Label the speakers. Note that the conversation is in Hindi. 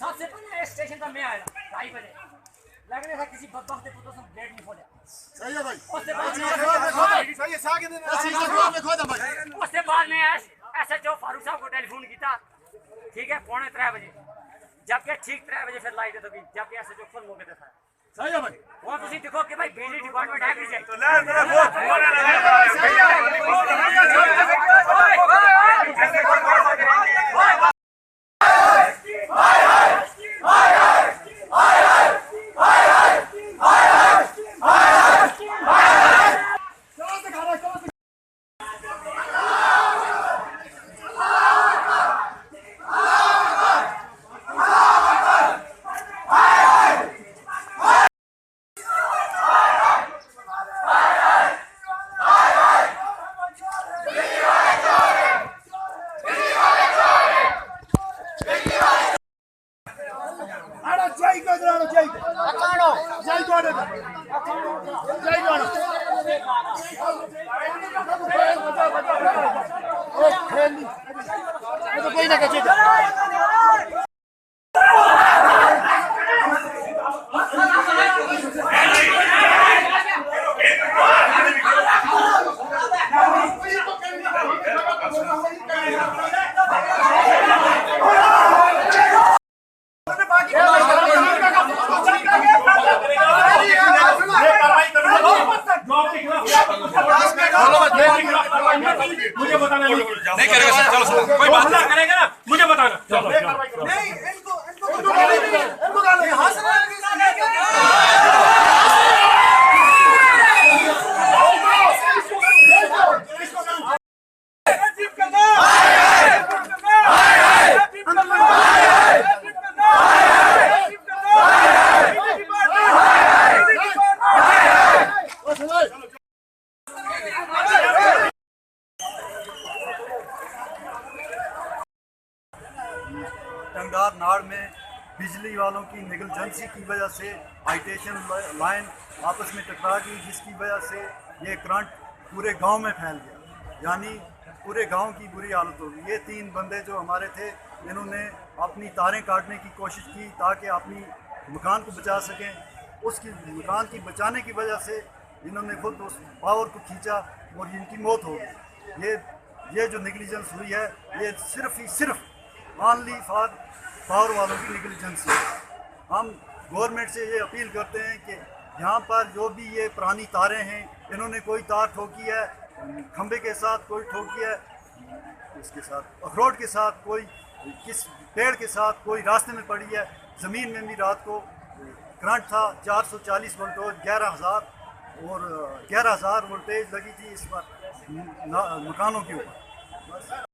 Speaker 1: सबसे पहले स्टेशन पर मैं आया 2:30 बजे लग रहा था किसी बदबख्त ने पुत्र से ब्लेड नहीं खोला।
Speaker 2: सही है भाई,
Speaker 1: उससे बाद में SHO फारूक साहब को टेलीफोन किया, ठीक है 2:45 बजे, जबकि ठीक 3 बजे फिर लाइट तो गई, जबकि SHO खुद मौके पे था।
Speaker 2: सही है भाई,
Speaker 1: वो तुम देखो कि भाई बिजली डिपार्टमेंट है कि
Speaker 3: कोई ना कचे
Speaker 2: मुझे बताना नहीं करेगा सर, चलो कोई बात नहीं करेगा ना, मुझे बताना चलो नहीं इनको
Speaker 4: टंगार नाड़ में बिजली वालों की नेग्लिजेंसी की वजह से हाईटेंशन लाइन आपस में टकरा गई, जिसकी वजह से ये करंट पूरे गांव में फैल गया, यानी पूरे गांव की बुरी हालत हो गई। ये 3 बंदे जो हमारे थे, इन्होंने अपनी तारें काटने की कोशिश की ताकि अपनी मकान को बचा सकें। उसकी मकान की बचाने की वजह से इन्होंने खुद उस पावर को खींचा और इनकी मौत हो गई। ये जो नेग्लिजेंस हुई है, ये सिर्फ ओनली फॉर पावर वालों की नेग्लिजेंस है। हम गवर्नमेंट से ये अपील करते हैं कि यहाँ पर जो भी ये पुरानी तारें हैं, इन्होंने कोई तार ठोकी है खंबे के साथ, कोई ठोकी है इसके साथ अखरोट के साथ, कोई किस पेड़ के साथ, कोई रास्ते में पड़ी है। ज़मीन में भी रात को करंट था 440 वोल्टेज 11,000 वोल्टेज लगी थी इस पर मकानों के ऊपर।